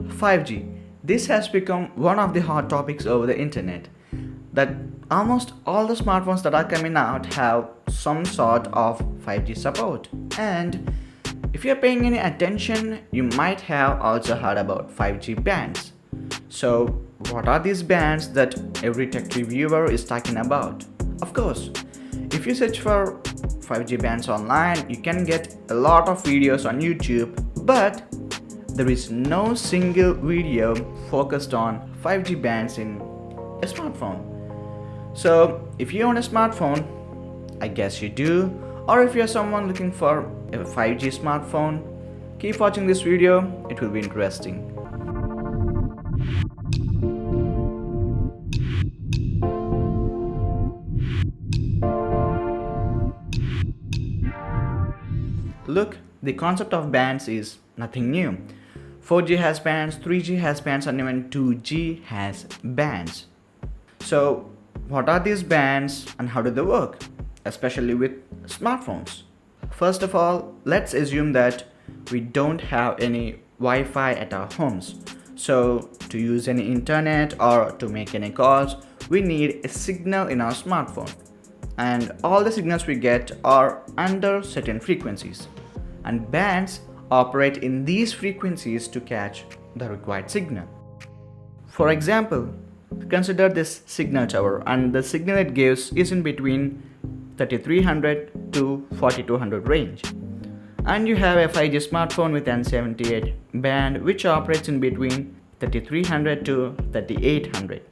5G. This has become one of the hot topics over the internet. That almost all the smartphones that are coming out have some sort of 5G support. And if you're paying any attention, you might have also heard about 5G bands. So, what are these bands that every tech reviewer is talking about? Of course, if you search for 5G bands online, you can get a lot of videos on YouTube, but there is no single video focused on 5G bands in a smartphone. So, if you own a smartphone, I guess you do, or if you're someone looking for a 5G smartphone, keep watching this video, it will be interesting. Look, the concept of bands is nothing new. 4G has bands, 3G has bands, and even 2G has bands. So, what are these bands and how do they work, especially with smartphones? First of all, let's assume that we don't have any Wi-Fi at our homes. So, to use any internet or to make any calls, we need a signal in our smartphone. And all the signals we get are under certain frequencies. And bands operate in these frequencies to catch the required signal. For example, consider this signal tower, and the signal it gives is in between 3300 to 4200 range. And you have a 5G smartphone with an 78 band which operates in between 3300 to 3800.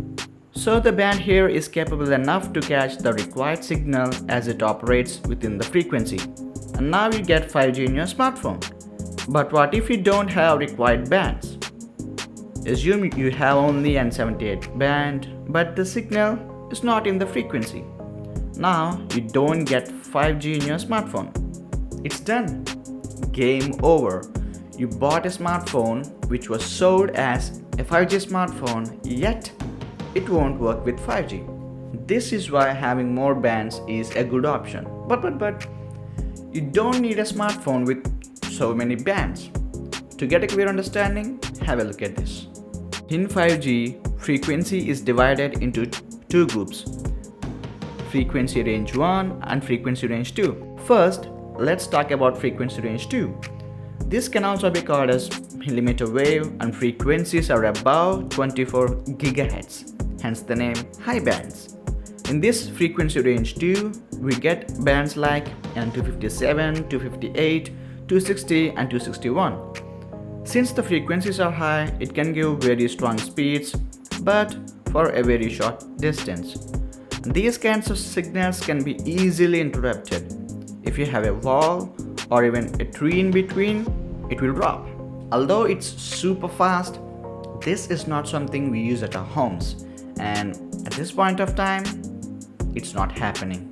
So the band here is capable enough to catch the required signal as it operates within the frequency. And now you get 5G in your smartphone. But what if you don't have required bands? Assume you have only an 78 band, but the signal is not in the frequency. Now you don't get 5G in your smartphone. It's done. Game over. You bought a smartphone which was sold as a 5G smartphone, yet it won't work with 5G. This is why having more bands is a good option. But you don't need a smartphone with so many bands. To get a clear understanding, have a look at this. In 5G, frequency is divided into two groups: frequency range 1 and frequency range 2. First, let's talk about frequency range 2. This can also be called as millimeter wave, and frequencies are above 24 GHz, hence the name high bands. In this frequency range 2, we get bands like N257, 258, 260 and 261. Since the frequencies are high, it can give very strong speeds, but for a very short distance. These kinds of signals can be easily interrupted. If you have a wall or even a tree in between, it will drop. Although it's super fast, this is not something we use at our homes, and at this point of time, it's not happening.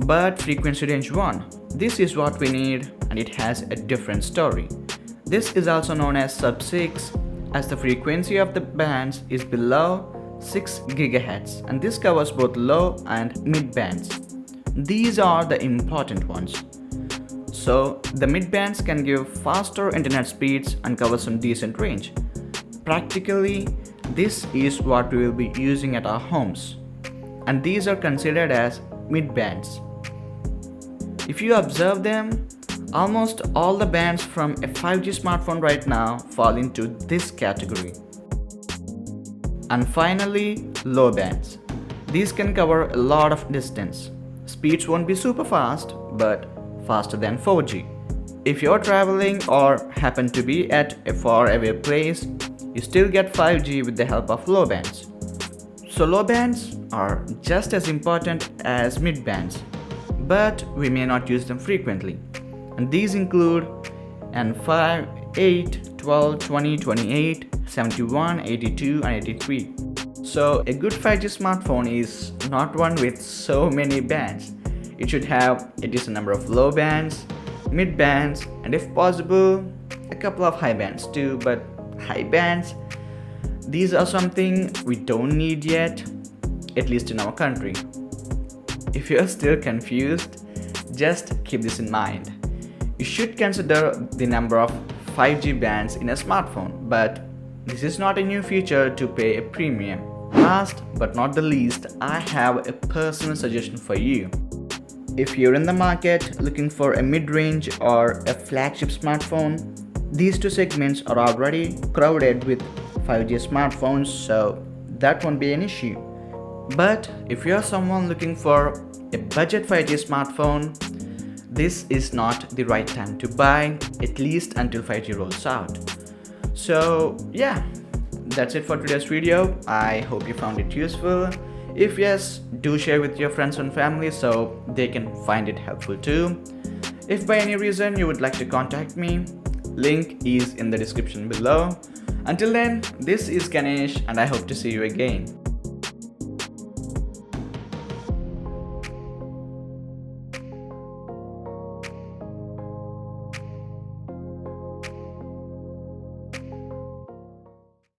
But frequency range 1, this is what we need, and it has a different story. This is also known as sub 6, as the frequency of the bands is below 6 GHz, and this covers both low and mid bands. These are the important ones. So the mid bands can give faster internet speeds and cover some decent range. Practically, this is what we will be using at our homes, and these are considered as mid bands. If you observe them, almost all the bands from a 5G smartphone right now fall into this category. And finally, low bands. These can cover a lot of distance. Speeds won't be super fast, but faster than 4G. If you're traveling or happen to be at a far away place, you still get 5G with the help of low bands. So low bands are just as important as mid bands, but we may not use them frequently. And these include N5, 8, 12, 20, 28, 71, 82 and 83. So a good 5G smartphone is not one with so many bands. It should have a decent number of low bands, mid bands, and if possible, a couple of high bands too. But high bands, these are something we don't need yet, at least in our country. If you're still confused, just keep this in mind. You should consider the number of 5G bands in a smartphone, but this is not a new feature to pay a premium. Last but not the least, I have a personal suggestion for you. If you're in the market looking for a mid-range or a flagship smartphone, these two segments are already crowded with 5G smartphones, so that won't be an issue. But if you're someone looking for a budget 5G smartphone, this is not the right time to buy, at least until 5G rolls out. So yeah, that's it for today's video. I hope you found it useful. If yes, do share with your friends and family so they can find it helpful too. If by any reason you would like to contact me, link is in the description below. Until then, this is Ganesh and I hope to see you again.